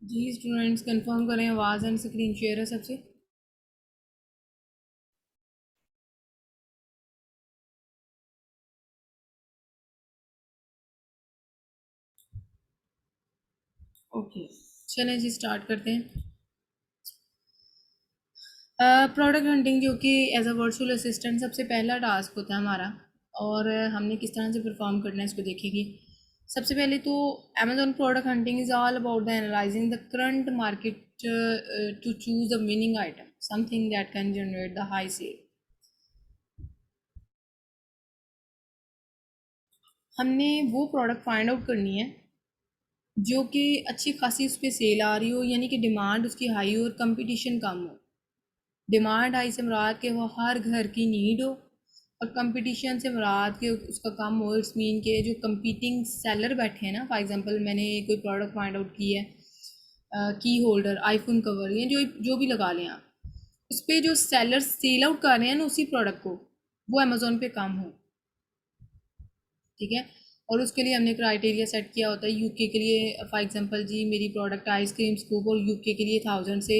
जी students confirm करें, आवाज़ and screen share है सबसे। ओके, चलें जी स्टार्ट करते हैं। प्रोडक्ट हंटिंग जो कि एज अ वर्चुअल असिस्टेंट सबसे पहला टास्क होता है हमारा, और हमने किस तरह से परफॉर्म करना है इसको देखेंगे। सबसे पहले तो Amazon product hunting is all about the analysing the current market to choose the winning item, something that can generate the high sale. हमने वो प्रोडक्ट फाइंड आउट करनी है जो कि अच्छी खासी उस पर सेल आ रही हो, यानी कि डिमांड उसकी हाई हो और कंपटीशन कम हो। डिमांड हाई से मुराद के वो हर घर की नीड हो, और कंपटीशन से मुराद के उसका कम हो। इट्स मीन के जो कंपीटिंग सेलर बैठे हैं ना, फॉर एग्जांपल मैंने कोई प्रोडक्ट फाइंड आउट की है, की होल्डर, आईफोन कवर, या जो जो भी लगा लें आप, उस पर जो सेलर सेल आउट कर रहे हैं ना उसी प्रोडक्ट को, वो अमेजोन पे कम हो। ठीक है, और उसके लिए हमने क्राइटेरिया सेट किया होता है। यूके के लिए फॉर एग्जांपल जी मेरी प्रोडक्ट आइसक्रीम स्कूप, और यूके के लिए 1000 से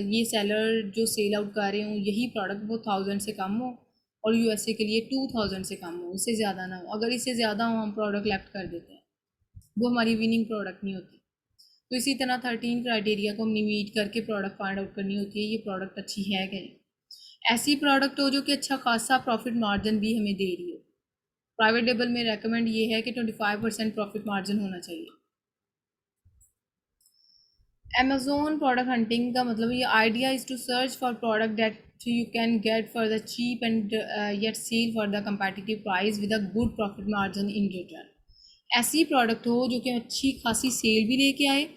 ये सेलर जो सेल आउट कर रहे हों यही प्रोडक्ट वो 1000 से कम हो, और यूएसए के लिए 2000 से कम हो, इससे ज़्यादा ना हो। अगर इससे ज़्यादा हो हम प्रोडक्ट लेफ्ट कर देते हैं, वो हमारी विनिंग प्रोडक्ट नहीं होती। तो इसी तरह 13 क्राइटेरिया को हमने मीट करके प्रोडक्ट फाइंड आउट करनी होती है, ये प्रोडक्ट अच्छी है कि नहीं। ऐसी प्रोडक्ट हो जो कि अच्छा खासा प्रॉफिट मार्जिन भी हमें दे रही हो। प्राइवेट लेबल में रेकमेंड ये है कि 25% प्रॉफिट मार्जिन होना चाहिए। अमेजोन प्रोडक्ट हंटिंग का मतलब ये idea is to search for product that you can get for the cheap and yet sell for the competitive price with a good profit margin in return. ऐसी product हो जो कि अच्छी खासी cell भी लेके आए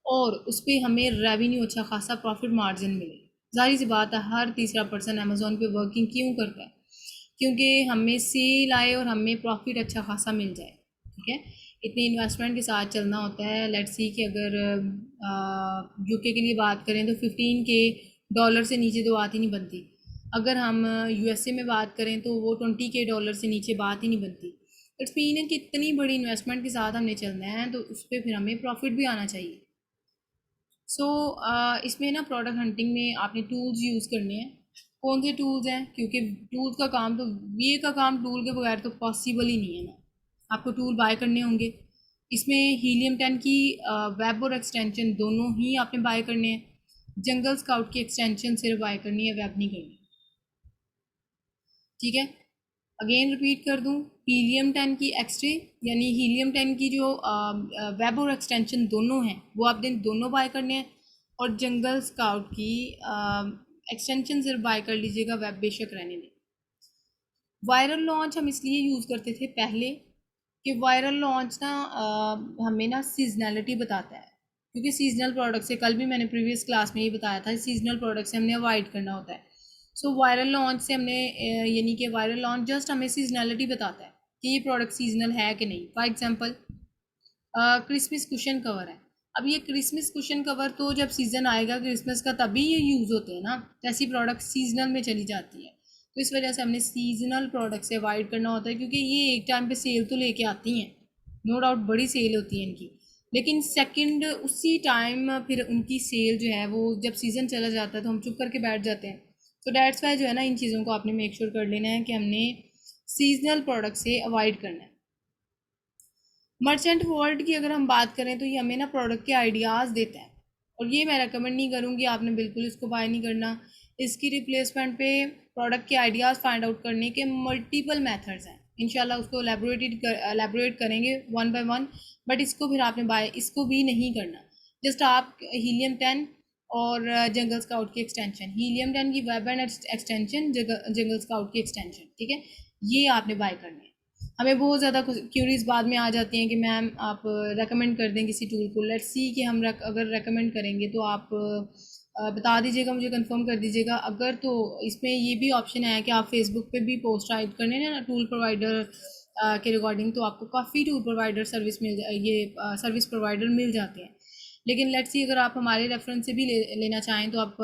और उस पर हमें रेवेन्यू अच्छा खासा प्रॉफिट मार्जिन मिले। जाहिर सी बात है हर तीसरा पर्सन अमेजोन पे वर्किंग क्यों करता है, क्योंकि हमें सेल आए और हमें प्रॉफिट अच्छा खासा मिल जाए। ठीक है, इतनी इन्वेस्टमेंट के साथ चलना होता है। लेट्स सी कि अगर यूके के लिए बात करें तो 15 के डॉलर से नीचे तो बात ही नहीं बनती। अगर हम यूएसए में बात करें तो वो 20 के डॉलर से नीचे बात ही नहीं बनती। इट्स मीन कि इतनी बड़ी इन्वेस्टमेंट के साथ हमने चलना है तो उस पर फिर हमें प्रॉफिट भी आना चाहिए। सो इसमें ना प्रोडक्ट हंटिंग में आपने टूल्स यूज़ करने हैं। कौन से टूल्स हैं, क्योंकि टूल्स का काम तो ये का काम टूल के बगैर तो पॉसिबल ही नहीं है ना। आपको टूल बाय करने होंगे। इसमें हीलियम 10 की वेब और एक्सटेंशन दोनों ही आपने बाय करने हैं। जंगल स्काउट की एक्सटेंशन सिर्फ बाय करनी है, वेब नहीं करनी। ठीक है, अगेन रिपीट कर दूं, हीलियम 10 की एक्सरे यानी हीलियम 10 की जो वेब और एक्सटेंशन दोनों हैं वो आपने दोनों बाय करने हैं। और जंगल स्काउट की एक्सटेंशन सिर्फ बाय कर लीजिएगा, वेब बेशक रहने दें। वायरल लॉन्च हम इसलिए यूज़ करते थे पहले कि वायरल लॉन्च ना हमें ना सीजनैलिटी बताता है, क्योंकि सीजनल प्रोडक्ट से, कल भी मैंने प्रीवियस क्लास में ये बताया था, सीजनल प्रोडक्ट से हमने अवॉइड करना होता है। सो वायरल लॉन्च से हमने यानी कि वायरल लॉन्च जस्ट हमें सीजनैलिटी बताता है कि ये प्रोडक्ट सीजनल है कि नहीं। For example Christmas cushion cover है। अब ये क्रिसमस कुशन कवर तो जब सीज़न आएगा क्रिसमस का तभी ये यूज़ होते हैं ना, तो ऐसी प्रोडक्ट सीजनल में चली जाती है। तो इस वजह से हमने सीजनल प्रोडक्ट से अवॉइड करना होता है, क्योंकि ये एक टाइम पे सेल तो लेके आती हैं, नो डाउट बड़ी सेल होती है इनकी, लेकिन सेकंड उसी टाइम फिर उनकी सेल जो है वो जब सीज़न चला जाता है तो हम चुप करके बैठ जाते हैं। तो डैट्स वाई जो है ना, इन चीज़ों को आपने मेक श्योर कर लेना है कि हमने सीजनल प्रोडक्ट से अवॉइड करना है। मर्चेंट वर्ल्ड की अगर हम बात करें तो ये हमें ना प्रोडक्ट के आइडियाज़ देता है, और ये मैं रेकमेंड नहीं करूँगी, आपने बिल्कुल इसको बाय नहीं करना। इसकी रिप्लेसमेंट पे प्रोडक्ट के आइडियाज़ फाइंड आउट करने के मल्टीपल मेथड्स हैं। इंशाल्लाह उसको एलेबोरेट करेंगे वन बाय वन, बट इसको फिर आपने बाय इसको भी नहीं करना। जस्ट आप हीलियम 10 और जंगल स्काउट की एक्सटेंशन, हीलियम 10 की web and extension, jungle scout की एक्सटेंशन, ठीक है, ये आपने बाय करने हैं। हमें बहुत ज़्यादा क्यूरीज बाद में आ जाती हैं कि मैम आप रेकमेंड कर दें किसी टूल को। लेट्स सी कि हम अगर रेकमेंड करेंगे तो आप बता दीजिएगा, मुझे कंफर्म कर दीजिएगा। अगर तो इसमें ये भी ऑप्शन है कि आप फेसबुक पे भी पोस्ट राइट करने ना टूल प्रोवाइडर के रिगार्डिंग, तो आपको काफ़ी टूल प्रोवाइडर सर्विस ये सर्विस प्रोवाइडर मिल जाते हैं। लेकिन लेट्स सी अगर आप हमारे रेफरेंस से भी लेना चाहें तो आप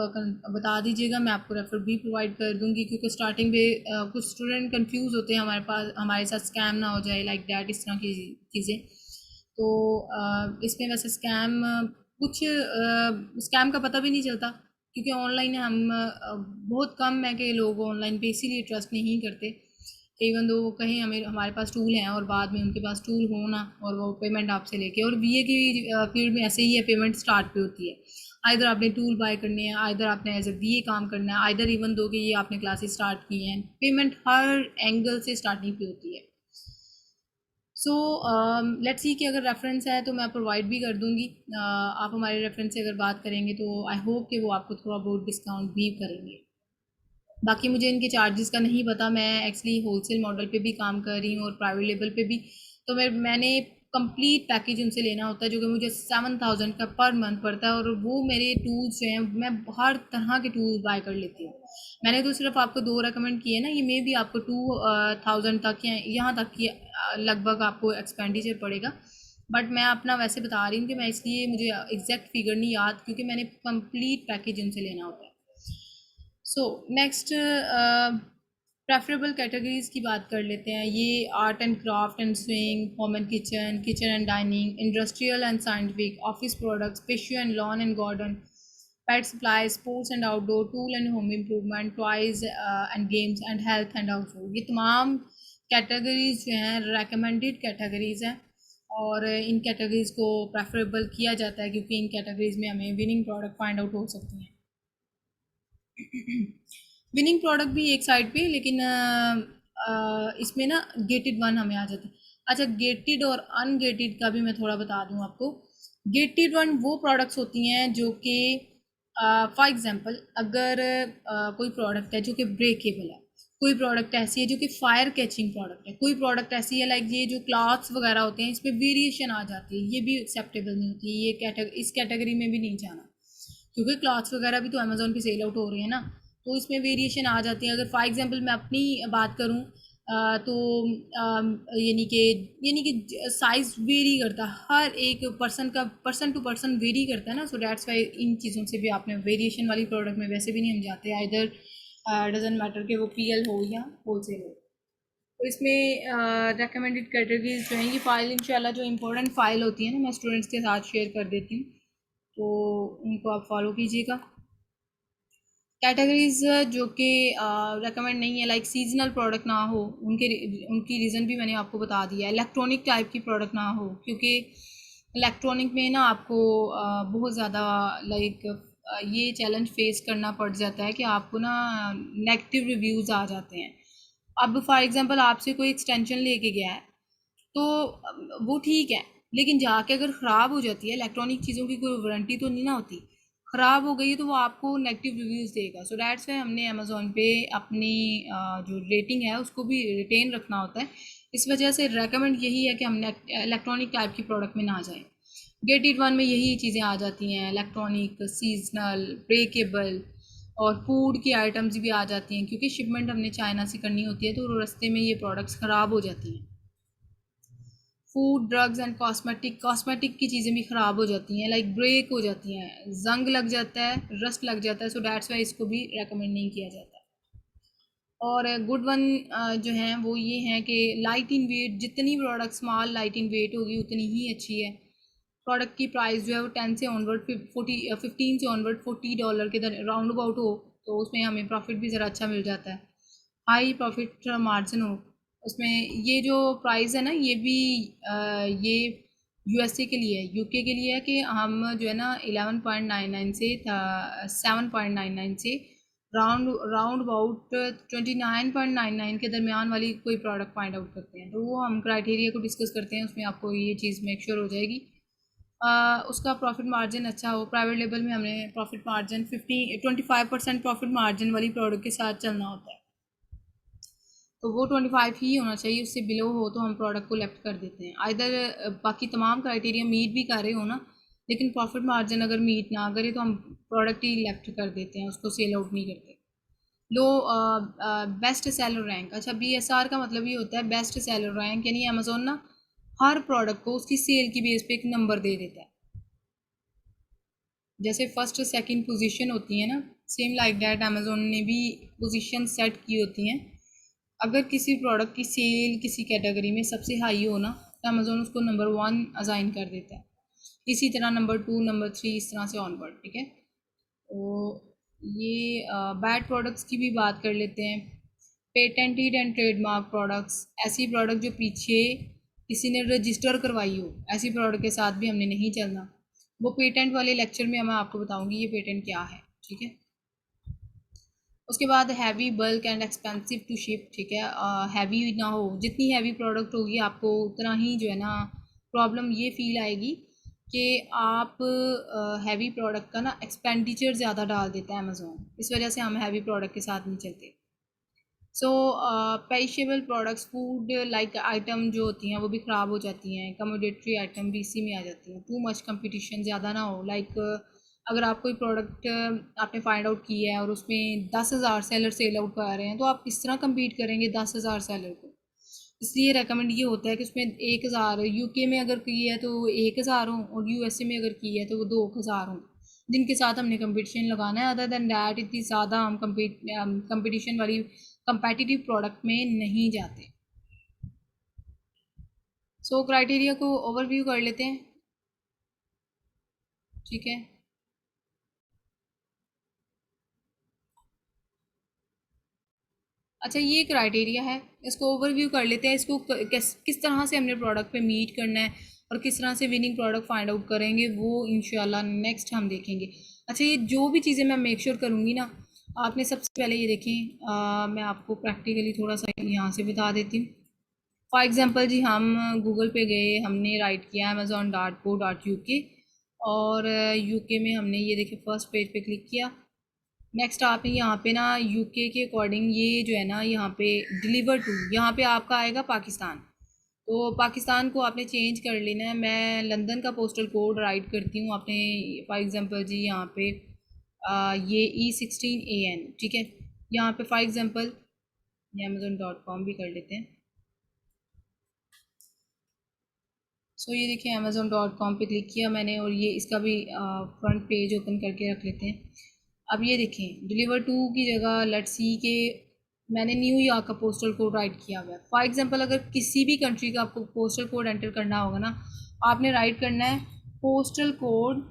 बता दीजिएगा, मैं आपको रेफर भी प्रोवाइड कर दूंगी, क्योंकि स्टार्टिंग में कुछ स्टूडेंट कंफ्यूज होते हैं हमारे पास, हमारे साथ स्कैम ना हो जाए लाइक डैट, इस तरह की चीज़ें। तो इसमें वैसे स्कैम कुछ स्कैम का पता भी नहीं चलता, क्योंकि ऑनलाइन हम बहुत कम है कि लोग ऑनलाइन पे इसीलिए ट्रस्ट नहीं करते। इवन दो वो कहें हमें हमारे पास टूल हैं और बाद में उनके पास टूल हो ना, और वो पेमेंट आपसे लेके, और बीए की फील्ड में ऐसे ही है, पेमेंट स्टार्ट पे होती है। आइधर आपने टूल बाय करने हैं, आइधर आपने एज ए बीए काम करना है, आइधर इवन दो कि ये आपने क्लासेस स्टार्ट की हैं, पेमेंट हर एंगल से स्टार्टिंग पे होती है। सो लेट्स सी कि अगर रेफरेंस है तो मैं प्रोवाइड भी कर दूंगी। आप हमारे रेफरेंस से अगर बात करेंगे तो आई होप कि वो आपको थोड़ा बहुत डिस्काउंट भी करेंगे। बाकी मुझे इनके चार्जेस का नहीं पता, मैं एक्चुअली होलसेल मॉडल पे भी काम कर रही हूँ और प्राइवेट लेवल पे भी। तो मैंने कंप्लीट पैकेज उनसे लेना होता है, जो कि मुझे 7,000 का पर मंथ पड़ता है, और वो मेरे टूल्स जो हैं मैं हर तरह के टूल्स बाय कर लेती हूँ। मैंने तो सिर्फ आपको 2 रिकमेंड किए ना, ये मे भी आपको 2,000 तक या यहाँ तक की लगभग आपको एक्सपेंडिचर पड़ेगा। बट मैं अपना वैसे बता रही हूँ कि मैं इसलिए मुझे एग्जैक्ट फिगर नहीं याद, क्योंकि मैंने कंप्लीट पैकेज उनसे लेना होता है। सो नेक्स्ट प्रेफरेबल कैटेगरीज की बात कर लेते हैं। ये art and craft and swing, home and kitchen, kitchen and dining, industrial and scientific, office products, tissue and lawn and garden, pet supply, sports and outdoor, tool and home improvement, toys and games and health and household. ये तमाम categories जो हैं recommended categories हैं, और इन categories को preferable किया जाता है, क्योंकि इन कैटेगरीज में हमें विनिंग प्रोडक्ट फाइंड आउट हो सकती हैं। विनिंग प्रोडक्ट भी एक साइड पे, लेकिन इसमें ना गेटेड वन हमें आ जाता है। अच्छा, गेटेड और अनगेटेड का भी मैं थोड़ा बता दूं आपको। गेटेड वन वो प्रोडक्ट्स होती हैं जो कि फॉर एग्जांपल अगर कोई प्रोडक्ट है जो कि ब्रेकेबल है, कोई प्रोडक्ट ऐसी है जो कि फायर कैचिंग प्रोडक्ट है, कोई प्रोडक्ट ऐसी है लाइक ये जो क्लॉथ्स वगैरह होते हैं, इसमें वेरिएशन आ जाती है, ये भी एक्सेप्टेबल नहीं होती, ये इस कैटेगरी में भी नहीं जाना, क्योंकि क्लॉथ्स वगैरह भी तो अमेजोन पे सेल आउट हो रही है ना, तो इसमें वेरिएशन आ जाती है। अगर फॉर एग्जांपल मैं अपनी बात करूं, तो यानी कि साइज़ वेरी करता है, हर एक पर्सन का पर्सन टू पर्सन वेरी करता है ना, सो डेट्स वाई इन चीज़ों से भी आपने वेरिएशन वाली प्रोडक्ट में वैसे भी नहीं हम जाते, आइदर डजेंट मैटर कि वो पीएल हो या होलसेल हो। तो इसमें रेकमेंडेड कैटेगरीज जो हैं, ये फ़ाइल इंशाल्लाह जो इंपॉर्टेंट फ़ाइल होती है ना, मैं स्टूडेंट्स के साथ शेयर कर देती हूँ, तो उनको आप फॉलो कीजिएगा। कैटेगरीज जो कि रेकमेंड नहीं है, लाइक सीजनल प्रोडक्ट ना हो, उनकी रीज़न भी मैंने आपको बता दिया है। इलेक्ट्रॉनिक टाइप की प्रोडक्ट ना हो, क्योंकि इलेक्ट्रॉनिक में ना आपको बहुत ज़्यादा लाइक ये चैलेंज फेस करना पड़ जाता है कि आपको ना नेगेटिव रिव्यूज़ आ जाते हैं। अब फॉर एग्जांपल आपसे कोई एक्सटेंशन लेके गया है, तो वो ठीक है, लेकिन जाके अगर ख़राब हो जाती है, इलेक्ट्रॉनिक चीज़ों की कोई वारंटी तो नहीं ना होती, ख़राब हो गई है तो वो आपको नेगेटिव रिव्यूज़ देगा। सो दैट्स वाई हमने अमेज़ोन पे अपनी जो रेटिंग है उसको भी रिटेन रखना होता है। इस वजह से रेकमेंड यही है कि हम इलेक्ट्रॉनिक टाइप की प्रोडक्ट में ना जाएं। गेट इट वन में यही चीज़ें आ जाती हैं, इलेक्ट्रॉनिक, सीजनल, ब्रेकेबल, और फूड की आइटम्स भी आ जाती हैं, क्योंकि शिपमेंट हमने चाइना से करनी होती है, तो रास्ते में ये प्रोडक्ट्स ख़राब हो जाती हैं। फूड, ड्रग्स एंड कॉस्मेटिक की चीज़ें भी ख़राब हो जाती हैं, लाइक ब्रेक हो जाती हैं, जंग लग जाता है, रस्ट लग जाता है, सो डैट्स वाई इसको भी रेकमेंड नहीं किया जाता। और गुड वन जो हैं वो ये हैं कि लाइट इन वेट, जितनी product small light in weight होगी उतनी ही अच्छी है। प्रोडक्ट की प्राइस जो है वो 10 से ऑनवर्ड 15 से ऑनवर्ड $40 के राउंड अबाउट हो, तो उसमें हमें प्रॉफिट भी ज़रा अच्छा मिल जाता है, हाई प्रॉफिट मार्जिन हो उसमें। ये जो प्राइस है ना, ये भी ये यूएसए के लिए है, यूके के लिए है, कि हम जो है ना 11.99 से 7.99 से राउंड राउंड अबाउट 29.99 के दरमियान वाली कोई प्रोडक्ट फाइंड आउट करते हैं, तो वो हम क्राइटेरिया को डिस्कस करते हैं, उसमें आपको ये चीज़ मेक श्योर हो जाएगी। उसका प्रॉफिट मार्जिन अच्छा हो। प्राइवेट लेवल में हमें प्रॉफिट मार्जिन 25% प्रॉफिट मार्जिन वाली प्रोडक्ट के साथ चलना होता है, तो वो 25 ही होना चाहिए, उससे बिलो हो तो हम प्रोडक्ट को लेफ्ट कर देते हैं। आइदर बाकी तमाम क्राइटेरिया मीट भी कर रहे हो ना, लेकिन प्रॉफिट मार्जिन अगर मीट ना करे तो हम प्रोडक्ट ही लेफ्ट कर देते हैं, उसको सेल आउट नहीं करते। लो बेस्ट सेलर रैंक, अच्छा BSR का मतलब ये होता है बेस्ट सेलर रैंक, यानी अमेजोन ना हर प्रोडक्ट को उसकी सेल की बेस पे एक नंबर दे देता है, जैसे फर्स्ट सेकंड पोजीशन होती है ना, सेम लाइक दैट अमेजोन ने भी पोजीशन सेट की होती हैं। अगर किसी प्रोडक्ट की सेल किसी कैटेगरी में सबसे हाई हो ना, तो अमेजोन उसको नंबर 1 असाइन कर देता है। इसी तरह नंबर 2, नंबर 3, इस तरह से ऑनवर्ड, ठीक है। तो ये बैड प्रोडक्ट्स की भी बात कर लेते हैं। पेटेंटेड एंड ट्रेडमार्क प्रोडक्ट्स, ऐसी प्रोडक्ट जो पीछे किसी ने रजिस्टर करवाई हो, ऐसी प्रोडक्ट के साथ भी हमने नहीं चलना। वो पेटेंट वाले लेक्चर में मैं आपको बताऊंगी ये पेटेंट क्या है, ठीक है। उसके बाद heavy bulk and expensive to ship, ठीक है। हैवी ना हो, जितनी हैवी प्रोडक्ट होगी आपको उतना ही जो है ना प्रॉब्लम ये फील आएगी कि आप हैवी प्रोडक्ट का ना एक्सपेंडिचर ज़्यादा डाल देता है अमेज़ोन, इस वजह से हम हैवी प्रोडक्ट के साथ नहीं चलते। So perishable products, food like item जो होती हैं वो भी ख़राब हो जाती हैं, कमोडिटरी आइटम भी इसी में आ जाती हैं। टू मच कंपटीशन, ज़्यादा ना हो, लाइक अगर आप कोई प्रोडक्ट आपने फाइंड आउट किया है और उसमें 10,000 सेलर सेल आउट कर रहे हैं, तो आप किस तरह कम्पीट करेंगे 10,000 सेलर को। इसलिए रेकमेंड ये होता है कि उसमें 1,000 यूके में अगर की है तो 1,000 हो, और यूएसए में अगर की है तो वो 2,000 हो, जिनके साथ हमने कंपटीशन लगाना है। अदर देन डैट इतनी ज़्यादा हम कंपटीशन वाली कंपेटिटिव प्रोडक्ट में नहीं जाते। सो क्राइटेरिया को ओवरव्यू कर लेते हैं, ठीक है। अच्छा, ये क्राइटेरिया है, इसको ओवरव्यू कर लेते हैं। इसको किस तरह से हमने प्रोडक्ट पे मीट करना है और किस तरह से विनिंग प्रोडक्ट फाइंड आउट करेंगे, वो इंशाल्लाह नेक्स्ट हम देखेंगे। अच्छा, ये जो भी चीज़ें मैं मेक श्योर करूँगी ना, आपने सबसे पहले ये देखें, मैं आपको प्रैक्टिकली थोड़ा सा यहाँ से बता देती हूँ। फॉर एग्ज़ाम्पल जी, हम गूगल पे गए, हमने राइट किया amazon.co.uk, और यूके में हमने ये देखिए फर्स्ट पेज पे क्लिक किया। नेक्स्ट आपने यहाँ पे ना यूके के अकॉर्डिंग ये जो है ना यहाँ पे डिलीवर टू, यहाँ पे आपका आएगा पाकिस्तान। तो पाकिस्तान को आपने चेंज कर लेना है। मैं लंदन का पोस्टल कोड राइट करती हूँ, आपने फॉर एग्ज़ाम्पल जी यहाँ पे ये E16AN, ठीक है। यहाँ पे फॉर एग्ज़ाम्पल ये amazon.com भी कर लेते हैं। सो ये देखिए amazon.com पे क्लिक किया मैंने, और ये इसका भी फ्रंट पेज ओपन करके रख लेते हैं। अब ये देखें डिलीवर टू की जगह लेट्स सी के मैंने न्यूयॉर्क का पोस्टल कोड राइट किया हुआ है। फॉर एग्जांपल अगर किसी भी कंट्री का आपको पोस्टल कोड एंटर करना होगा ना, आपने राइट करना है पोस्टल कोड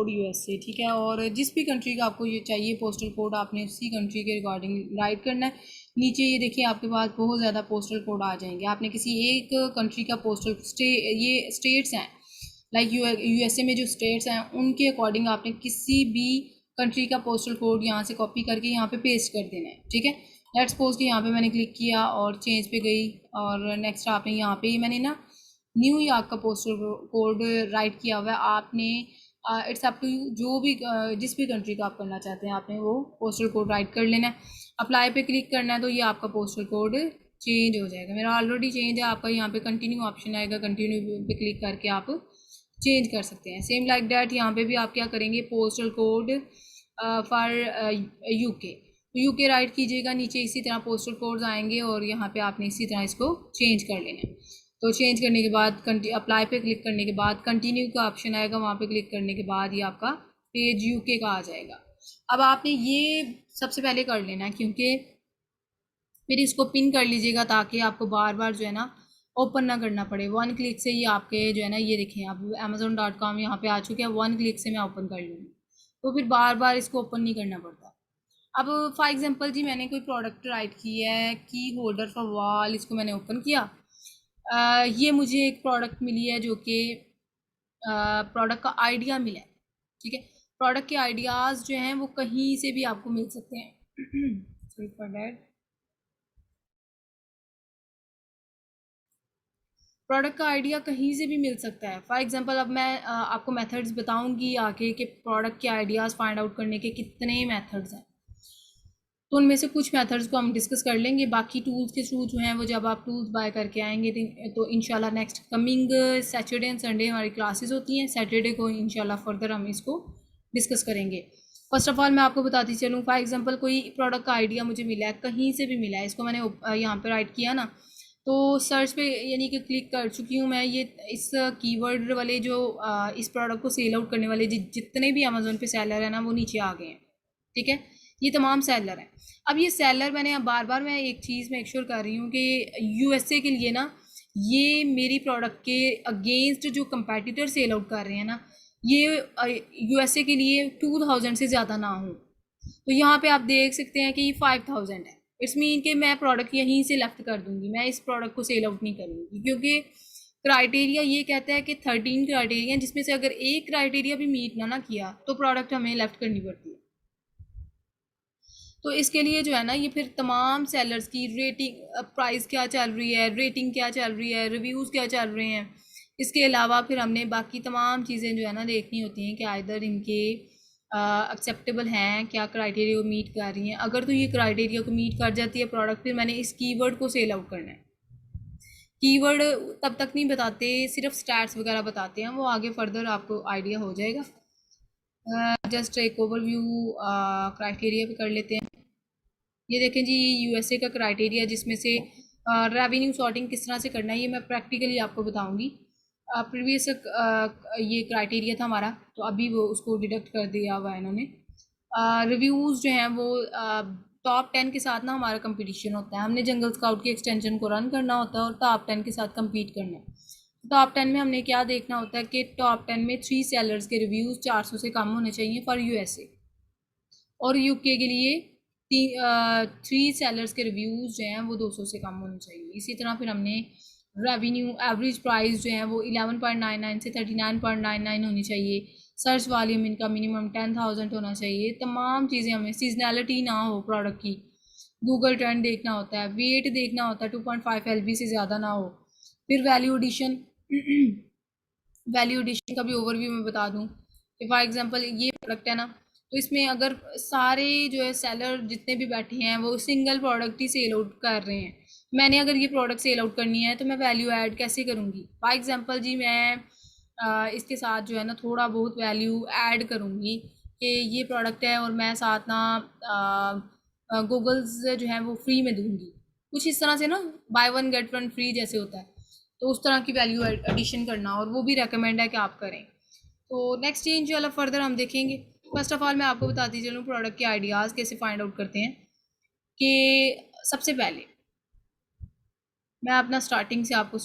यूएसए, ठीक है। और जिस भी कंट्री का आपको ये चाहिए पोस्टल कोड, आपने उसी कंट्री के रिगार्डिंग राइट करना है। नीचे ये देखिए आपके पास बहुत ज़्यादा पोस्टल कोड आ जाएंगे। आपने किसी एक कंट्री का ये स्टेट्स हैं, लाइक यूएसए में जो स्टेट्स हैं उनके अकॉर्डिंग आपने किसी भी कंट्री का पोस्टल कोड यहाँ से कॉपी करके यहाँ पे पेस्ट कर देना है, ठीक है। लेट्स सपोज कि यहाँ पे मैंने क्लिक किया और चेंज पे गई, और नेक्स्ट आपने यहाँ पे मैंने ना न्यूयॉर्क का पोस्टल कोड राइट किया हुआ है। आपने इट्स अप टू यू, जो भी जिस भी कंट्री का आप करना चाहते हैं आपने वो पोस्टल कोड राइट कर लेना है। अप्लाई पे क्लिक करना है तो ये आपका पोस्टल कोड चेंज हो जाएगा। मेरा ऑलरेडी चेंज है, आपका यहाँ पे कंटिन्यू ऑप्शन आएगा, कंटिन्यू पे क्लिक करके आप चेंज कर सकते हैं। सेम लाइक डैट यहाँ पे भी आप क्या करेंगे, पोस्टल कोड फॉर यूके, तो यूके राइट कीजिएगा, नीचे इसी तरह पोस्टल कोड्स आएंगे और यहाँ पे आपने इसी तरह इसको चेंज कर लेना है। तो चेंज करने के बाद अप्लाई पे क्लिक करने के बाद कंटिन्यू का ऑप्शन आएगा, वहाँ पे क्लिक करने के बाद ये आपका पेज यूके का आ जाएगा। अब आपने ये सबसे पहले कर लेना है, क्योंकि फिर इसको पिन कर लीजिएगा ताकि आपको बार बार जो है ना ओपन ना करना पड़े। वन क्लिक से ही आपके जो है ना, ये देखें आप amazon.com यहाँ पे आ चुके हैं, वन क्लिक से मैं ओपन कर लूँगी, तो फिर बार बार इसको ओपन नहीं करना पड़ता। अब फॉर एग्जांपल जी, मैंने कोई प्रोडक्ट राइट की है, की होल्डर फॉर वॉल, इसको मैंने ओपन किया। ये मुझे एक प्रोडक्ट मिली है जो कि प्रोडक्ट का आइडिया मिला है, ठीक है। प्रोडक्ट के आइडियाज़ जो हैं वो कहीं से भी आपको मिल सकते हैं सॉरी फॉर दैट। प्रोडक्ट का आइडिया कहीं से भी मिल सकता है। फॉर एग्जांपल अब मैं आपको मेथड्स बताऊंगी आगे कि प्रोडक्ट के आइडियाज़ फाइंड आउट करने के कितने मेथड्स हैं, तो उनमें से कुछ मेथड्स को हम डिस्कस कर लेंगे। बाकी टूल्स के थ्रू जो हैं वो जब आप टूल्स बाय करके आएंगे तो इंशाल्लाह next coming Saturday and Sunday हमारी क्लासेस होती हैं। सैटरडे को इंशाल्लाह फर्दर हम इसको डिस्कस करेंगे। फर्स्ट ऑफ ऑल मैं आपको बताती चलूँ, फॉर एग्जांपल कोई प्रोडक्ट का आइडिया मुझे मिला है, कहीं से भी मिला है, इसको मैंने यहाँ पे राइट किया ना, तो सर्च पे यानी कि क्लिक कर चुकी हूँ मैं। ये इस कीवर्ड वाले जो इस प्रोडक्ट को सेल आउट करने वाले जितने भी अमेजोन पे सेलर है ना, वो नीचे आ गए हैं, ठीक है। ये तमाम सेलर हैं। अब ये सेलर मैंने अब बार बार मैं एक चीज़ मेक श्योर कर रही हूँ कि यूएसए के लिए ना ये मेरी प्रोडक्ट के अगेंस्ट जो कंपेटिटर सेल आउट कर रहे हैं ना, ये यूएसए के लिए 2000 से ज़्यादा ना हो। तो यहाँ पे आप देख सकते हैं कि ये 5000 है। इट्स मीन कि मैं प्रोडक्ट यहीं से लेफ्ट कर दूंगी, मैं इस प्रोडक्ट को सेल आउट नहीं करूँगी, क्योंकि क्राइटेरिया ये कहता है कि 13 क्राइटेरिया, जिसमें से अगर एक क्राइटेरिया भी मीट ना किया तो प्रोडक्ट हमें लेफ्ट करनी पड़ती है। तो इसके लिए जो है ना, ये फिर तमाम सेलर्स की रेटिंग, प्राइस क्या चल रही है, रेटिंग क्या चल रही है, रिव्यूज़ क्या चल रहे हैं, इसके अलावा फिर हमने बाकी तमाम चीज़ें जो है ना देखनी होती हैं कि आइदर इनके एक्सेप्टेबल हैं, क्या क्राइटेरिया को मीट कर रही हैं। अगर तो ये क्राइटेरिया को मीट कर जाती है प्रोडक्ट, फिर मैंने इस कीवर्ड को सेल आउट करना है। कीवर्ड तब तक नहीं बताते, सिर्फ स्टैट्स वगैरह बताते हैं, वो आगे फर्दर आपको आइडिया हो जाएगा। जस्ट एक ओवरव्यू क्राइटेरिया पे कर लेते हैं। ये देखें जी, यूएसए का क्राइटेरिया, जिसमें से रेवेन्यू सॉर्टिंग किस तरह से करना है ये मैं प्रैक्टिकली आपको बताऊंगी। प्रीवियस ये क्राइटेरिया था हमारा, तो अभी वो उसको डिडक्ट कर दिया हुआ है इन्होंने। रिव्यूज़ जो हैं वो टॉप 10 के साथ ना हमारा कंपटीशन होता है, हमने जंगल स्काउट की एक्सटेंशन को रन करना होता है और टॉप 10 के साथ कम्पीट करना है। टॉप 10 में हमने क्या देखना होता है कि टॉप 10 में 3 सेलर्स के रिव्यूज़ 400 से कम होने चाहिए फॉर यूएसए, और यूके के लिए 3 सेलर्स के रिव्यूज़ जो हैं वो 200 से कम होने चाहिए। इसी तरह फिर हमने रेवेन्यू एवरेज प्राइस जो है वो 11.99 से 39.99 होनी चाहिए। सर्च वॉल्यूम इनका मिनिमम 10,000 होना चाहिए। तमाम चीज़ें हमें, सीजनैलिटी ना हो प्रोडक्ट की, गूगल ट्रेंड देखना होता है, वेट देखना होता है 2.5 LB से ज़्यादा ना हो। फिर वैल्यू एडिशन वैल्यू एडिशन का भी ओवरव्यू मैं बता दूं कि फॉर एग्जांपल ये प्रोडक्ट है ना, तो इसमें अगर सारे जो है सेलर जितने भी बैठे हैं वो सिंगल प्रोडक्ट ही सेल आउट कर रहे हैं, मैंने अगर ये प्रोडक्ट सेल आउट करनी है तो मैं वैल्यू ऐड कैसे करूँगी। फॉर एग्जांपल जी, मैं इसके साथ जो है ना थोड़ा बहुत वैल्यू ऐड करूँगी कि ये प्रोडक्ट है और मैं साथ ना गूगल्स जो है वो फ्री में दूँगी, कुछ इस तरह से ना, by one get one free जैसे होता है, तो उस तरह की वैल्यू एडिशन करना, और वो भी रेकमेंड है कि आप करें। तो नेक्स्ट चेंज जो है फर्दर हम देखेंगे। फर्स्ट ऑफ ऑल मैं आपको बताती चलूँ प्रोडक्ट के आइडियाज़ कैसे फाइंड आउट करते हैं। कि सबसे पहले मैं अपना स्टार्टिंग से आपको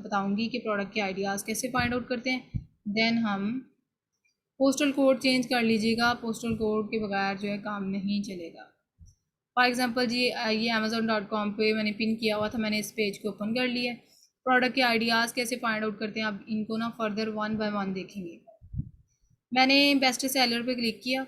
बताऊंगी कि प्रोडक्ट के आइडियाज़ कैसे फाइंड आउट करते हैं। देन हम पोस्टल कोड चेंज कर लीजिएगा, पोस्टल कोड के बगैर जो है काम नहीं चलेगा। फॉर एग्जांपल जी, ये amazon.com पे मैंने पिन किया हुआ था, मैंने इस पेज को ओपन कर लिया है। प्रोडक्ट के आइडियाज़ कैसे फाइंड आउट करते हैं, अब इनको ना फर्दर वन बाय वन देखेंगे। मैंने बेस्ट सेलर पे क्लिक किया।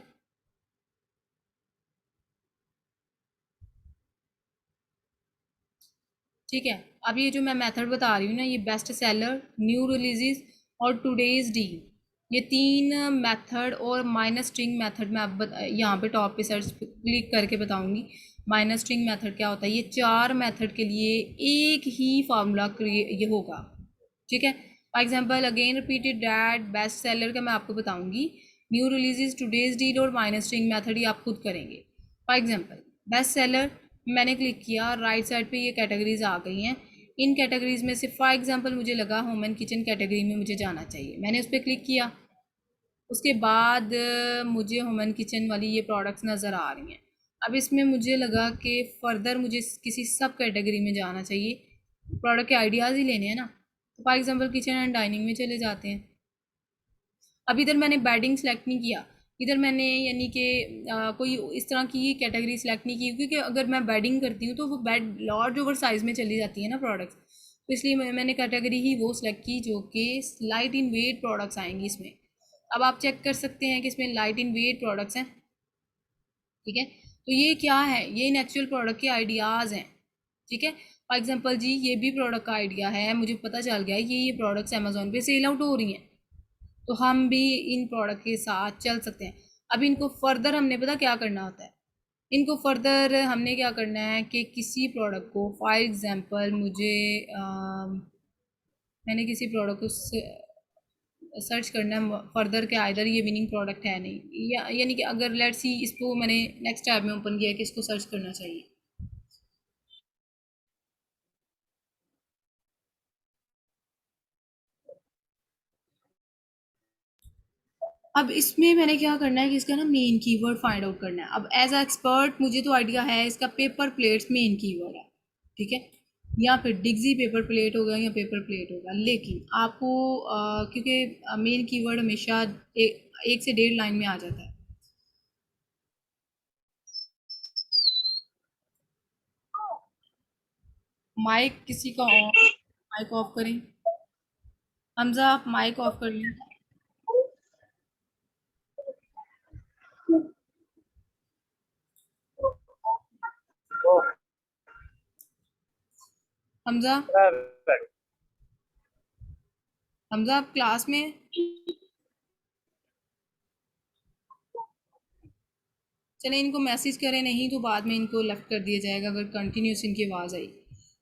ठीक है, अब ये जो मैं मेथड बता रही हूँ ना, ये बेस्ट सेलर, न्यू रिलीजेस और टुडेज डील, ये 3 मेथड और माइनस स्ट्रिंग मेथड मैं अब यहाँ पे टॉप पे सर्च क्लिक करके बताऊंगी माइनस स्ट्रिंग मेथड क्या होता है। ये 4 मेथड के लिए एक ही फार्मूला ये होगा। ठीक है, for example again repeated that best seller का मैं आपको बताऊंगी, न्यू रिलीजेस, टुडेज डील और माइनस स्ट्रिंग मेथड ये आप खुद करेंगे। फॉर एग्जांपल बेस्ट सेलर मैंने क्लिक किया, राइट साइड पे ये कैटेगरीज आ गई हैं। इन कैटेगरीज में से फॉर एग्जांपल मुझे लगा होम एंड किचन कैटेगरी में मुझे जाना चाहिए, मैंने उस पर क्लिक किया। उसके बाद मुझे होम एंड किचन वाली ये प्रोडक्ट्स नज़र आ रही हैं। अब इसमें मुझे लगा कि फ़र्दर मुझे किसी सब कैटेगरी में जाना चाहिए, प्रोडक्ट के आइडियाज़ ही लेने हैं ना, तो for example kitchen and dining में चले जाते हैं। अब इधर मैंने बेडिंग सेलेक्ट नहीं किया, इधर मैंने यानी कि कोई इस तरह की कैटेगरी सेलेक्ट नहीं की, क्योंकि अगर मैं बेडिंग करती हूँ तो वो बेड लार्ज ओवर साइज़ में चली जाती है ना प्रोडक्ट्स, तो इसलिए मैंने कैटेगरी ही वो सिलेक्ट की जो कि लाइट इन वेट प्रोडक्ट्स आएंगी इसमें। अब आप चेक कर सकते हैं कि इसमें लाइट इन वेट प्रोडक्ट्स हैं। ठीक है, तो ये क्या है, ये इन एक्चुअल प्रोडक्ट के आइडियाज़ हैं। ठीक है, फॉर एग्जांपल जी, ये भी प्रोडक्ट का आइडिया है, मुझे पता चल गया है कि ये प्रोडक्ट्स अमेजोन पे सेल आउट हो रही हैं, तो हम भी इन प्रोडक्ट के साथ चल सकते हैं। अब इनको फर्दर हमने पता क्या करना होता है, इनको फर्दर हमने क्या करना है कि किसी प्रोडक्ट को, फॉर एग्जांपल मुझे मैंने किसी प्रोडक्ट को सर्च करना है फर्दर के आइदर ये विनिंग प्रोडक्ट है नहीं, या यानी कि अगर लेट्स सी इसको मैंने नेक्स्ट टैब में ओपन किया कि इसको सर्च करना चाहिए। अब इसमें मैंने क्या करना है कि इसका ना मेन कीवर्ड फाइंड आउट करना है। अब एज अ एक्सपर्ट मुझे तो आइडिया है, इसका पेपर प्लेट्स मेन कीवर्ड है, ठीक है, या फिर डिग्जी पेपर प्लेट होगा या पेपर प्लेट होगा, लेकिन आपको क्योंकि मेन कीवर्ड हमेशा एक से 1.5 लाइन में आ जाता है। माइक किसी का ऑन, माइक ऑफ करें। हमजा आप माइक ऑफ कर लें। हमजा, हमजा आप क्लास में हैं? चलें इनको मैसेज करें, नहीं तो बाद में इनको लेफ्ट कर दिया जाएगा अगर कंटिन्यूस इनकी आवाज़ आई।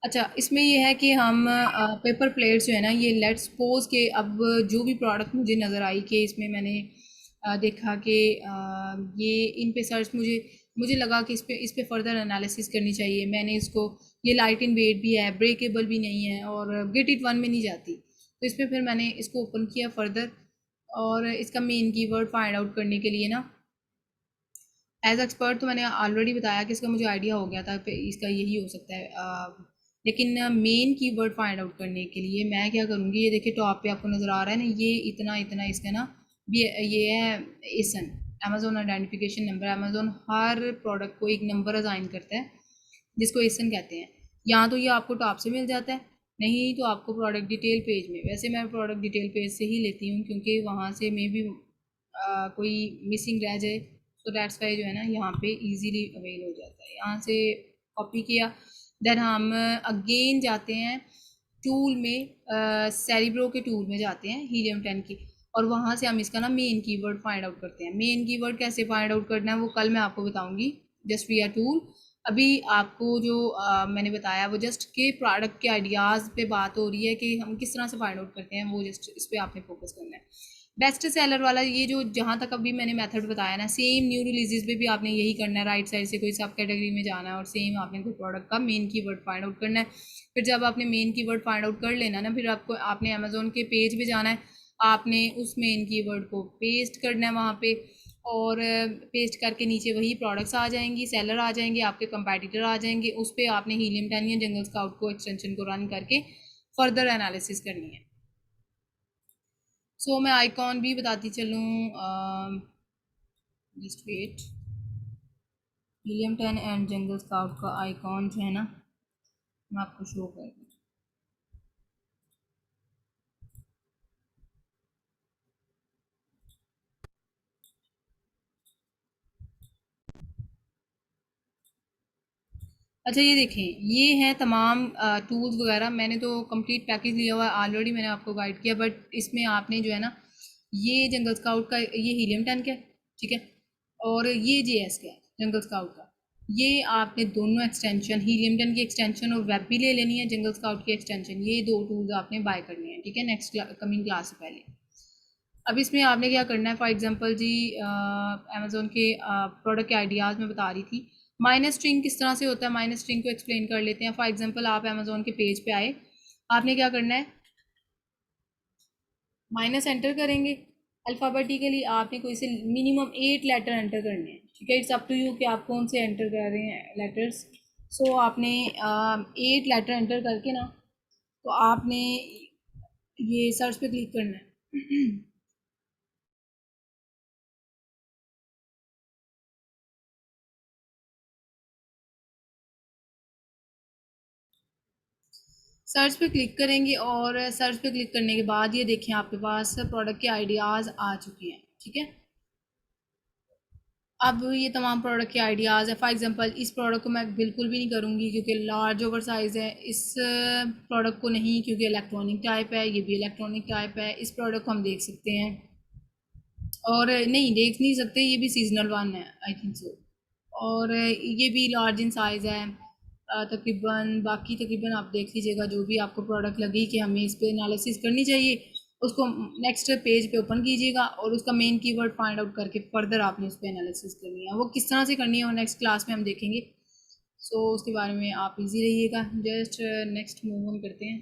अच्छा, इसमें ये है कि हम पेपर प्लेट्स जो है ना, ये लेट्स सपोज के अब जो भी प्रोडक्ट मुझे नज़र आई कि इसमें मैंने देखा कि ये इन पे सर्च मुझे मुझे लगा कि इस पे फर्दर एनालिसिस करनी चाहिए। मैंने इसको, ये लाइट इन वेट भी है, ब्रेकेबल भी नहीं है और गेट इट वन में नहीं जाती, तो इसमें फिर मैंने इसको ओपन किया फर्दर, और इसका मेन कीवर्ड फाइंड आउट करने के लिए ना, एज एक्सपर्ट तो मैंने ऑलरेडी बताया कि इसका मुझे आइडिया हो गया था कि इसका यही हो सकता है, लेकिन मेन कीवर्ड फाइंड आउट करने के लिए मैं क्या करूँगी, ये देखिए टॉप पे आपको नज़र आ रहा है ना, ये इतना इतना इसका ना, ये है एसन, अमेजोन आइडेंटिफिकेशन नंबर। अमेजोन हर प्रोडक्ट को एक नंबर असाइन करता है जिसको एसन कहते हैं। यहाँ तो ये आपको टॉप से मिल जाता है, नहीं तो आपको प्रोडक्ट डिटेल पेज में, वैसे मैं प्रोडक्ट डिटेल पेज से ही लेती हूँ क्योंकि वहाँ से मे भी कोई मिसिंग रह जाए, तो दैट्स वाई जो है ना यहाँ पे इजीली अवेल हो जाता है। यहाँ से कॉपी किया, देन हम अगेन जाते हैं टूल में, सेरिब्रो के टूल में जाते हैं हीलियम 10 की, और वहाँ से हम इसका ना मेन कीवर्ड फाइंड आउट करते हैं। मेन कीवर्ड कैसे फाइंड आउट करना है वो कल मैं आपको बताऊंगी, जस्ट वी आर टूल। अभी आपको जो मैंने बताया वो जस्ट के प्रोडक्ट के आइडियाज़ पे बात हो रही है कि हम किस तरह से फाइंड आउट करते हैं, वो जस्ट इस पर आपने फोकस करना है। बेस्ट सेलर वाला ये जो जहाँ तक अभी मैंने मेथड बताया ना, सेम न्यू रिलीजेस पे भी आपने यही करना है, राइट साइड से कोई सब कैटेगरी में जाना है और सेम आपने कोई प्रोडक्ट का मेन कीवर्ड फाइंड आउट करना है। फिर जब आपने मेन कीवर्ड फाइंड आउट कर लेना ना, फिर आपको आपने अमेजोन के पेज पे जाना है, आपने उस मेन कीवर्ड को पेस्ट करना है वहाँ पे, और पेस्ट करके नीचे वही प्रोडक्ट्स आ जाएंगी, सेलर आ जाएंगे, आपके कंपैटिटर आ जाएंगे, उस पर आपने हीलियम 10 या जंगल स्काउट को एक्सटेंशन को रन करके फर्दर एनालिसिस करनी है। सो मैं आइकॉन भी बताती चलूँ, just wait, Helium 10 and Jungle Scout का आइकॉन जो है ना, मैं आपको शो कर दूँ। अच्छा ये देखें, ये हैं तमाम टूल्स वगैरह, मैंने तो कंप्लीट पैकेज लिया हुआ है ऑलरेडी, मैंने आपको गाइड किया, बट इसमें आपने जो है ना, ये जंगल स्काउट का, ये हीलियम 10 का है, ठीक है, और ये जीएस का है जंगल स्काउट का। ये आपने दोनों एक्सटेंशन, हीलियम 10 की एक्सटेंशन और वेब भी ले लेनी है, जंगल स्काउट की एक्सटेंशन, ये दो टूल्स आपने बाय करने हैं, ठीक है, नेक्स्ट कमिंग क्लास से पहले। अब इसमें आपने क्या करना है, फॉर एग्जांपल जी अमेजोन के प्रोडक्ट के आइडियाज़ में बता रही थी, माइनस स्ट्रिंग किस तरह से होता है, माइनस स्ट्रिंग को एक्सप्लेन कर लेते हैं। फॉर एग्जांपल आप अमेजोन के पेज पे आए, आपने क्या करना है, माइनस एंटर करेंगे, अल्फ़ाबेटिकली आपने कोई से मिनिमम 8 लेटर एंटर करने हैं, ठीक है, इट्स अप टू यू कि आप कौन से एंटर कर रहे हैं लेटर्स। सो आपने 8 लेटर एंटर करके ना, तो आपने ये सर्च पे क्लिक करना है। सर्च पे क्लिक करेंगे, और सर्च पे क्लिक करने के बाद ये देखें आपके पास प्रोडक्ट के आइडियाज़ आ चुके हैं, ठीक है। अब ये तमाम प्रोडक्ट के आइडियाज़ है, फॉर एग्जांपल इस प्रोडक्ट को मैं बिल्कुल भी नहीं करूँगी क्योंकि लार्ज ओवर साइज़ है, इस प्रोडक्ट को नहीं क्योंकि इलेक्ट्रॉनिक टाइप है, ये भी इलेक्ट्रॉनिक टाइप है, इस प्रोडक्ट को हम देख सकते हैं, और नहीं देख नहीं सकते, ये भी सीजनल वन है आई थिंक सो, और ये भी लार्ज इन साइज़ है, तकरीबन बाकी तकरीबन आप देख लीजिएगा जो भी आपको प्रोडक्ट लगी कि हमें इस पर एनालिसिस करनी चाहिए, उसको नेक्स्ट पेज पे ओपन कीजिएगा और उसका मेन कीवर्ड फाइंड आउट करके फर्दर आपने उस पर एनालिसिस करनी है। वो किस तरह से करनी है वो नेक्स्ट क्लास में हम देखेंगे, सो उसके बारे में आप इजी रहिएगा। जस्ट नेक्स्ट मूव ऑन करते हैं।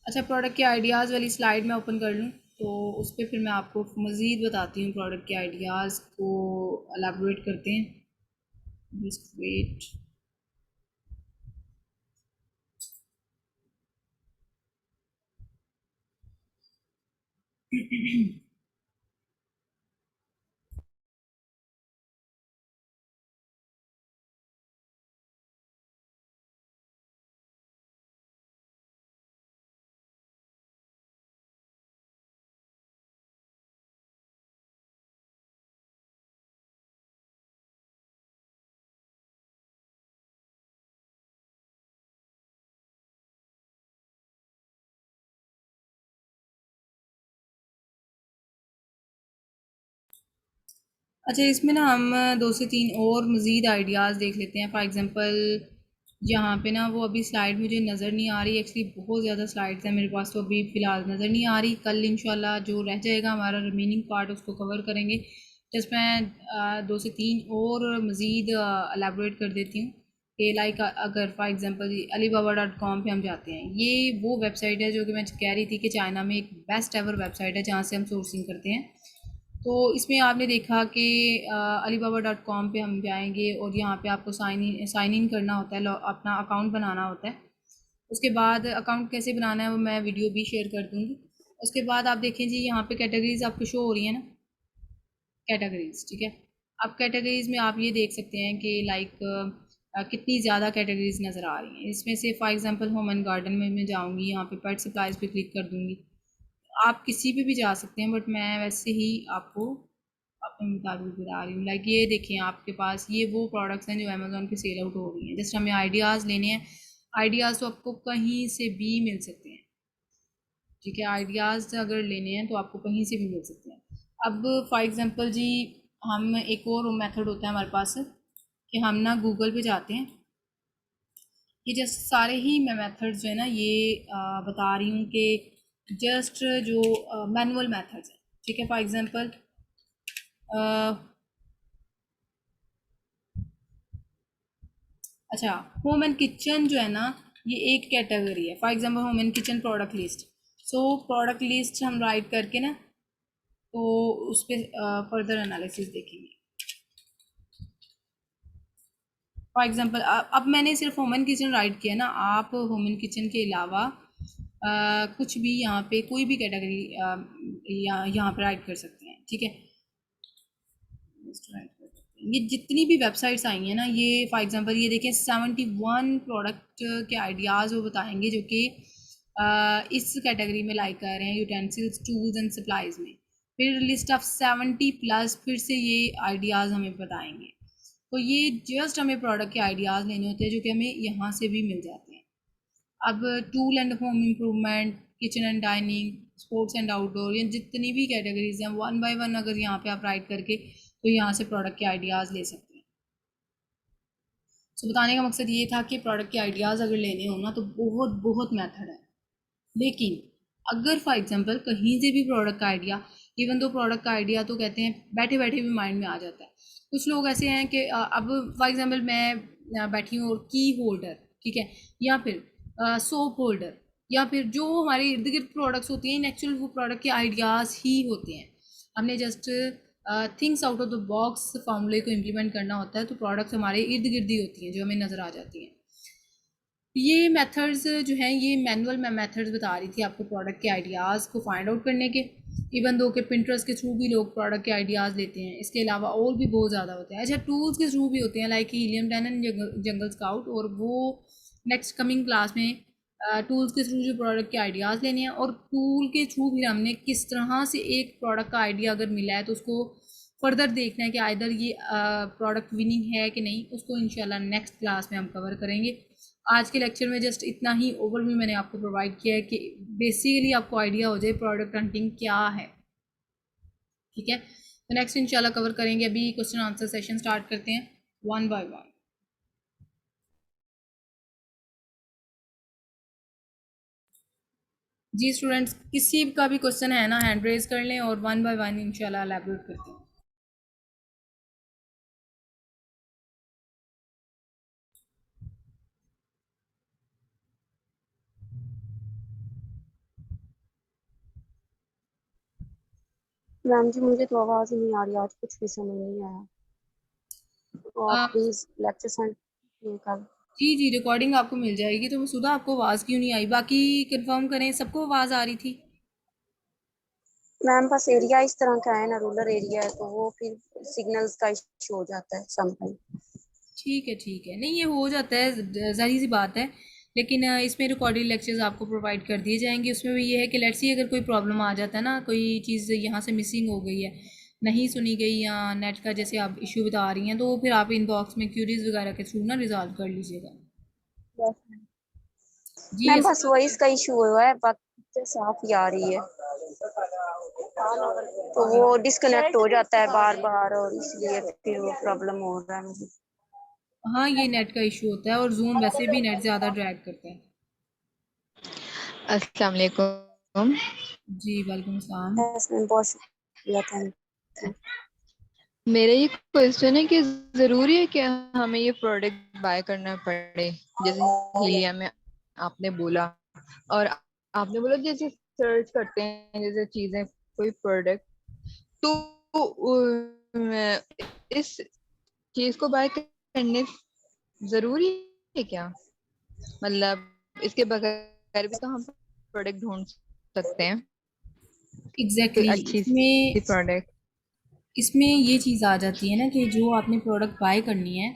अच्छा, प्रोडक्ट के आइडियाज़ वाली स्लाइड मैं ओपन कर लूँ तो उस पर फिर मैं आपको मज़ीद बताती हूँ, प्रोडक्ट के आइडियाज़ को एलाबोरेट करते हैं। Just wait. अच्छा, इसमें ना हम दो से तीन और मज़ीद आइडियाज़ देख लेते हैं। फॉर एग्ज़ाम्पल यहाँ पे ना वो अभी स्लाइड मुझे नज़र नहीं आ रही, एक्चुअली बहुत ज़्यादा स्लाइड्स हैं मेरे पास, तो अभी फ़िलहाल नज़र नहीं आ रही। कल इंशाल्लाह जो रह जाएगा हमारा रिमेनिंग पार्ट उसको कवर करेंगे। जस्ट मैं दो से तीन और मज़ीद एलेबोरेट कर देती हूँ कि लाइक अगर फॉर एग्ज़ाम्पल alibaba.com पे हम जाते हैं, ये वो वेबसाइट है जो कि मैं कह रही थी कि चाइना में एक बेस्ट एवर वेबसाइट है जहाँ से हम सोर्सिंग करते हैं। तो इसमें आपने देखा कि alibaba.com पे हम जाएंगे और यहाँ पे आपको साइन इन करना होता है, अपना अकाउंट बनाना होता है। उसके बाद अकाउंट कैसे बनाना है वो मैं वीडियो भी शेयर कर दूँगी। उसके बाद आप देखें जी, यहाँ पे कैटेगरीज आपको शो हो रही है ना, कैटेगरीज, ठीक है। अब कैटेगरीज में आप ये देख सकते हैं कि लाइक कितनी ज़्यादा कैटेगरीज नज़र आ रही हैं। इसमें से for example home and garden में मैं जाऊँगी, यहाँ पे पेट सप्लाईज पे क्लिक कर दूँगी। आप किसी पे भी जा सकते हैं, बट मैं वैसे ही आपको अपने मुताबिक बता रही हूँ। लाइक ये देखिए, आपके पास ये वो प्रोडक्ट्स हैं जो अमेज़ोन पे सेल आउट हो रही हैं। जस्ट हमें आइडियाज़ लेने हैं। आइडियाज़ तो आपको कहीं से भी मिल सकते हैं, ठीक है। आइडियाज़ अगर लेने हैं तो आपको कहीं से भी मिल सकते हैं। अब फॉर एग्जांपल जी, हम एक और मेथड होता है हमारे पास कि हम ना गूगल पे जाते हैं। ये जस्ट सारे ही मैं मेथड्स जो है ना ये बता रही हूँ कि जस्ट जो मैनुअल मेथड्स हैं, ठीक है। फॉर एग्जांपल अच्छा, होम एंड किचन जो है ना, ये एक कैटेगरी है। For example home and kitchen product list. So product list हम राइट करके ना तो उस पर फर्दर एनालिसिस देखेंगे। फॉर एग्जांपल अब मैंने सिर्फ होम एंड किचन राइट किया ना, आप होम एंड किचन के अलावा कुछ भी यहाँ पे कोई भी कैटेगरी यहाँ पे राइट कर सकते हैं, ठीक है। ये जितनी भी वेबसाइट्स आई हैं ना, ये फॉर एग्जांपल ये देखें 71 प्रोडक्ट के आइडियाज़ वो बताएंगे जो कि इस कैटेगरी में लाइक कर रहे हैं, यूटेंसिल्स टूल्स एंड सप्लाईज में। फिर लिस्ट ऑफ 70 प्लस फिर से ये आइडियाज़ हमें बताएंगे। तो ये जस्ट हमें प्रोडक्ट के आइडियाज़ लेने होते हैं जो कि हमें यहाँ से भी मिल जाते हैं। अब tool and home improvement, kitchen and dining, sports and outdoor, ये जितनी भी कैटेगरीज हैं वन बाय वन अगर यहाँ पे आप राइट करके तो यहाँ से प्रोडक्ट के आइडियाज़ ले सकते हैं। सो बताने का मकसद ये था कि प्रोडक्ट के आइडियाज़ अगर लेने हो ना तो बहुत बहुत मेथड है। लेकिन अगर फॉर एग्जांपल कहीं से भी प्रोडक्ट का आइडिया, इवन दो प्रोडक्ट का आइडिया तो कहते हैं बैठे बैठे भी माइंड में आ जाता है। कुछ लोग ऐसे हैं कि अब फॉर एग्जांपल मैं बैठी हूँ और की होल्डर, ठीक है, या फिर सोप होल्डर, या फिर जो हमारे इर्द गिर्द प्रोडक्ट्स होती हैं, इन एक्चुअल वो प्रोडक्ट के आइडियाज़ ही होते हैं। हमने just things out of the box फॉर्मूले को इम्प्लीमेंट करना होता है, तो प्रोडक्ट्स हमारे इर्द गिर्द ही होती हैं जो हमें नज़र आ जाती हैं। ये मेथड्स जो हैं ये मैनुअल मैं मेथड्स बता रही थी आपको प्रोडक्ट के आइडियाज़ को फाइंड आउट करने के। इवन दो के पिंटरेस्ट के थ्रू भी लोग प्रोडक्ट के आइडियाज़ लेते हैं, इसके अलावा और भी बहुत ज़्यादा होते हैं। अच्छा, टूल्स के थ्रू भी होते हैं like helium 10 and Jungle scout, और वो नेक्स्ट कमिंग क्लास में टूल्स के थ्रू जो प्रोडक्ट के आइडियाज़ लेने हैं, और टूल के थ्रू भी हमने किस तरह से एक प्रोडक्ट का आइडिया अगर मिला है तो उसको फर्दर देखना है कि आइदर ये प्रोडक्ट विनिंग है कि नहीं, उसको इंशाल्लाह नेक्स्ट क्लास में हम कवर करेंगे। आज के लेक्चर में जस्ट इतना ही ओवरव्यू मैंने आपको प्रोवाइड किया है कि बेसिकली आपको आइडिया हो जाए प्रोडक्ट हंटिंग क्या है, ठीक है। तो नेक्स्ट इंशाल्लाह कवर करेंगे। अभी क्वेश्चन आंसर सेशन स्टार्ट करते हैं वन बाय वन। जी स्टूडेंट्स, किसी का भी क्वेश्चन है ना, हैंड रेज कर लें और वन बाय वन इंशाल्लाह एलैबोरेट करते हैं। मैम जी मुझे तो आवाज ही नहीं आ रही, आज कुछ भी समझ नहीं आया। तो आप प्लीज लेक्चर सेंड ये कर। जी जी, रिकॉर्डिंग आपको मिल जाएगी। तो सुधा, आपको आवाज़ क्यों नहीं आई? बाकी कंफर्म करें, सबको आवाज़ आ रही थी? मैम बस एरिया इस तरह का है ना, रूरल एरिया है, तो वो फिर सिग्नल्स का इशू हो जाता है समटाइम। ठीक है ठीक है, नहीं ये हो जाता है, ज़ाहिर सी बात है। लेकिन इसमें रिकॉर्डेड लेक्चर्स आपको प्रोवाइड कर दिए जाएंगे। उसमें भी ये है कि लेट्स सी अगर कोई प्रॉब्लम आ जाता है ना, कोई चीज़ यहाँ से मिसिंग हो गई है, नहीं सुनी गई, या नेट का जैसे आप इशू बता रही हैं, तो फिर आप इनबॉक्स में क्यूरीज वगैरह के थ्रू ना रिजॉल्व कर लीजिएगा। जी मैम बस अस्सलाम वॉइस का इशू हुआ है, बाकी तो साफ ही आ रही है। तो वो डिस्कनेक्ट हो जाता है बार बार, और इसलिए फिर वो प्रॉब्लम हो रहा है मुझे। हाँ, ये नेट का इशू होता है, और जूम वैसे भी नेट ज़्यादा ड्रैग करता है। अस्सलाम वालेकुम। जी वालेकुम अस्सलाम। यस मैम, बहुत शुक्रिया, थैंक यू। मेरा ये क्वेश्चन है कि जरूरी है कि हमें ये प्रोडक्ट बाय करना पड़े, जैसे हिलिया में आपने बोला, और आपने बोला जैसे सर्च करते हैं जैसे चीजें, कोई प्रोडक्ट, तो इस चीज को बाय करने जरूरी है क्या? मतलब इसके बगैर भी तो हम प्रोडक्ट ढूंढ सकते हैं, कोई एग्जैक्टली अच्छी सी इसमें प्रोडक्ट। इसमें ये चीज़ आ जाती है ना कि जो आपने प्रोडक्ट बाय करनी है,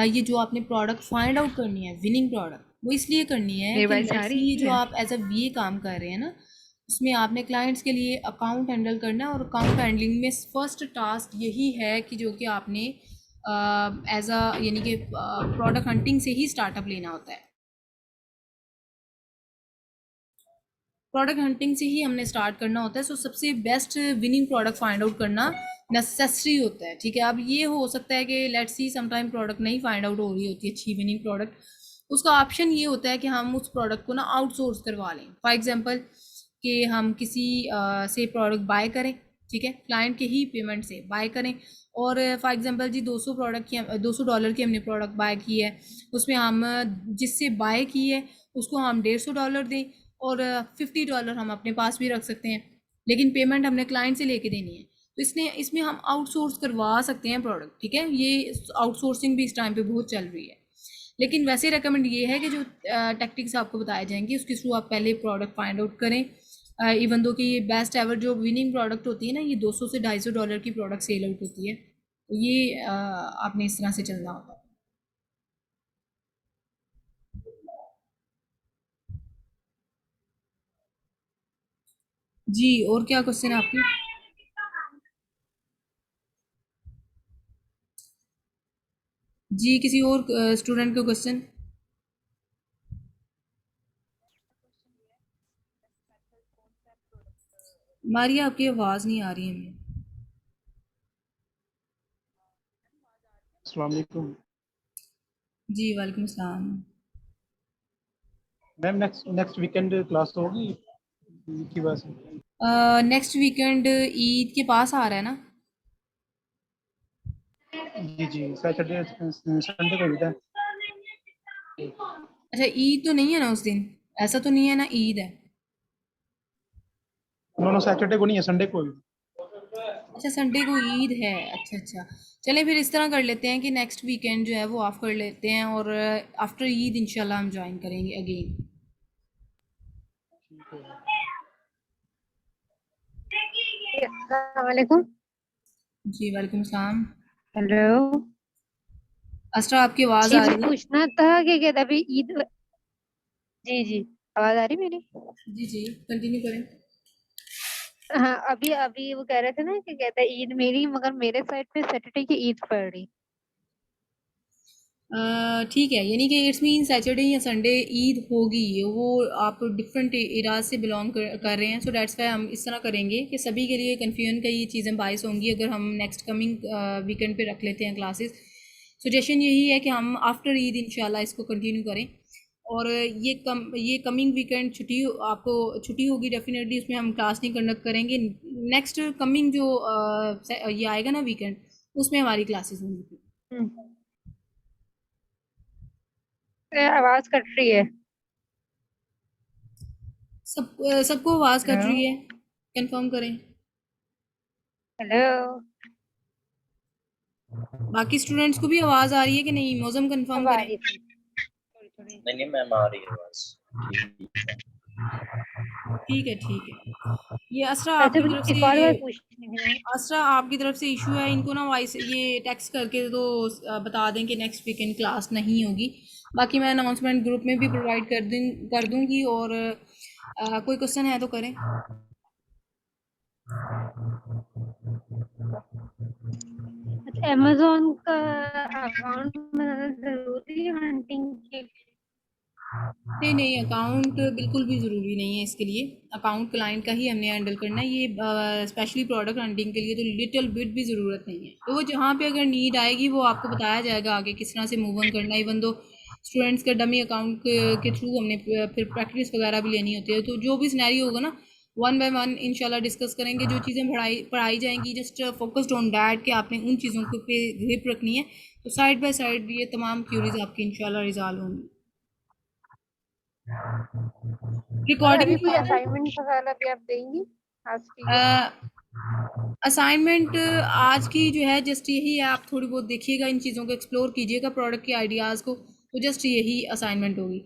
ये जो आपने प्रोडक्ट फाइंड आउट करनी है, विनिंग प्रोडक्ट, वो इसलिए करनी है मेरी कि वॉइस आ लेट्स रही ये जो है? आप एज अ वीए काम कर रहे हैं ना, उसमें आपने क्लाइंट्स के लिए अकाउंट हैंडल करना है। और अकाउंट हैंडलिंग में फर्स्ट टास्क यही है कि जो कि आपने एज अ यानी कि प्रोडक्ट हंटिंग से ही स्टार्टअप लेना होता है। प्रोडक्ट हंटिंग से ही हमने स्टार्ट करना होता है। सो सबसे best winning product find out करना नेसेसरी होता है। ठीक है, अब ये हो सकता है कि लेट्स सी समटाइम प्रोडक्ट नहीं फाइंड आउट हो रही होती है अच्छी विनिंग प्रोडक्ट, उसका ऑप्शन ये होता है कि हम उस प्रोडक्ट को ना आउटसोर्स करवा लें। फॉर एग्जांपल कि हम किसी से प्रोडक्ट बाय करें, ठीक है, क्लाइंट के ही पेमेंट से बाय करें। और फॉर एग्जांपल जी 200 प्रोडक्ट की $200 की हमने प्रोडक्ट बाय की है, उसमें हम जिससे बाय की है उसको हम $150 दें, और $50 हम अपने पास भी रख सकते हैं, लेकिन पेमेंट हमने क्लाइंट से लेके देनी है। तो इसने इसमें हम आउटसोर्स करवा सकते हैं प्रोडक्ट। ठीक है, ये आउटसोर्सिंग भी इस टाइम पे बहुत चल रही है। लेकिन वैसे रेकमेंड ये है कि जो टेक्टिक्स आपको बताए जाएंगे उसके थ्रू आप पहले प्रोडक्ट फाइंड आउट करें। इवन दो कि ये बेस्ट एवर जो विनिंग प्रोडक्ट होती है ना, ये 200 से $250 की प्रोडक्ट सेल आउट होती है। तो ये आपने इस तरह से चलना होता है। जी, और क्या क्वेश्चन है आपकी? जी, किसी और स्टूडेंट का क्वेश्चन? मारिया, आपकी आवाज़ नहीं आ रही है हमें। अस्सलाम वालेकुम। जी वालेकुम सलाम। Ma'am next next weekend class तो होगी की वजह से? नेक्स्ट वीकेंड ईद के पास आ रहा है ना? जी जी, सैटरडे संडे को मिलता है। अच्छा, ईद तो नहीं है ना उस दिन? ऐसा तो नहीं है ना ईद है? नो नो, सैटरडे को नहीं है, संडे को है। अच्छा, संडे को ईद है। अच्छा अच्छा, चलें फिर इस तरह कर लेते हैं कि नेक्स्ट वीकेंड जो है वो ऑफ कर लेते हैं, और आफ्टर ईद इंशाल्लाह हम ज्वाइन करेंगे अगेन। ठीक है। अस्सलाम वालेकुम। जी वालेकुम सलाम। हेलो अस्tra, आपकी आवाज़ जी, आ वो रही है? पूछना था कि कहता अभी ईद। जी जी, आवाज आ रही मेरी? जी जी, कंटिन्यू करें। हाँ, अभी अभी वो कह रहे थे ना कि कहता है ईद मेरी, मगर मेरे साइड पे सैटरडे की ईद पड़ रही। ठीक है, यानी कि इट्स मीन सैटरडे या संडे ईद होगी, वो आप डिफरेंट इराज से बिलोंग कर रहे हैं। सो दैट्स वाई हम इस तरह करेंगे कि सभी के लिए कन्फ्यूजन का ये चीज़ें बाइस होंगी अगर हम नेक्स्ट कमिंग वीकेंड पे रख लेते हैं क्लासेस। सजेशन यही है कि हम आफ्टर ईद इंशाल्लाह इसको कंटिन्यू करें। और ये कमिंग वीकेंड छुट्टी, आपको छुट्टी होगी डेफिनेटली, उसमें हम क्लास नहीं कंडक्ट करेंगे। नेक्स्ट कमिंग जो ये आएगा ना वीकेंड, उसमें हमारी क्लासेस होंगी। आवाज कट रही है। सबको आवाज़ कट हेलो रही है, कंफर्म करें। हेलो, बाकी स्टूडेंट्स को भी आवाज़ आ रही है कि नहीं? मौसम कंफर्म अब आ करें। रही थी थोड़ी थोड़ी। नहीं नहीं मैम आ रही है आवाज। ठीक है। ठीक है, ठीक है। ये असरा अच्छा, आपकी मुझे तरफ एक और से बात पूछनी थी मैम। असरा आपकी तरफ से इशू है, इनको ना वॉइस ये टेक्स्ट करके तो बता दें कि नेक्स्ट वीकेंड क्लास नहीं होगी। बाकी मैं अनाउंसमेंट ग्रुप में भी प्रोवाइड कर दूंगी, और कोई क्वेश्चन है तो करें। अच्छा, अमेज़न का अकाउंट बनाना ज़रूरी है हंटिंग के लिए? नहीं नहीं, अकाउंट बिल्कुल भी ज़रूरी नहीं है इसके लिए। अकाउंट क्लाइंट का ही हमने हैंडल करना है। ये स्पेशली प्रोडक्ट हंटिंग के लिए तो लिटिल बिट भी ज़रूरत नहीं है। तो वो जहाँ पे अगर नीड आएगी वो आपको बताया जाएगा आगे किस तरह से मूव ऑन करना है। इवन दो स्टूडेंट्स का डमी अकाउंट के थ्रू हमने फिर प्रैक्टिस वगैरह भी लेनी होती है। तो जो भी सिनेरियो होगा ना, वन बाय वन इंशाल्लाह डिस्कस करेंगे। जो चीज़ें पढ़ाई पढ़ाई जाएंगी, जस्ट फोकस्ड ऑन डैट कि आपने उन चीज़ों को पे ग्रिप रखनी है। तो साइड बाय साइड ये तमाम क्यूरीज आपकी इंशाल्लाह रिजॉल्व होंगी। और अभी रिकॉर्डिंग कोई असाइनमेंट वगैरह भी आप देंगी आज की जो? असाइनमेंट आज की जो है जस्ट यही है, आप थोड़ी बहुत देखिएगा, इन चीज़ों को एक्सप्लोर कीजिएगा, प्रोडक्ट के आइडियाज़ को। तो जस्ट यही असाइनमेंट होगी।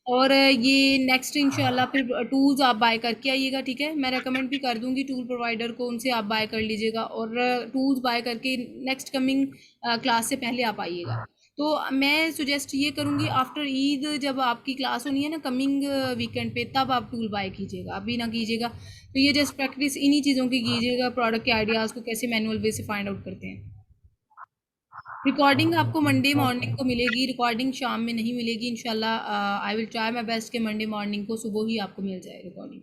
और ये नेक्स्ट इंशाल्लाह फिर टूल्स आप बाय करके आइएगा, ठीक है? मैं रेकमेंड भी कर दूंगी टूल प्रोवाइडर को, उनसे आप बाय कर लीजिएगा, और टूल्स बाय करके नेक्स्ट कमिंग क्लास से पहले आप आइएगा। तो मैं सुजेस्ट ये करूँगी आफ्टर ईद जब आपकी क्लास होनी है ना कमिंग वीकेंड पे, तब आप टूल बाय कीजिएगा, अभी ना कीजिएगा। तो ये जस्ट प्रैक्टिस इन्हीं चीज़ों की कीजिएगा, प्रोडक्ट के आइडियाज़ को कैसे मैनुअल वे से फाइंड आउट करते हैं। रिकॉर्डिंग आपको मंडे मॉर्निंग को मिलेगी, रिकॉर्डिंग शाम में नहीं मिलेगी इंशाल्लाह। I will try my best कि मंडे मॉर्निंग को सुबह ही आपको मिल जाए रिकॉर्डिंग।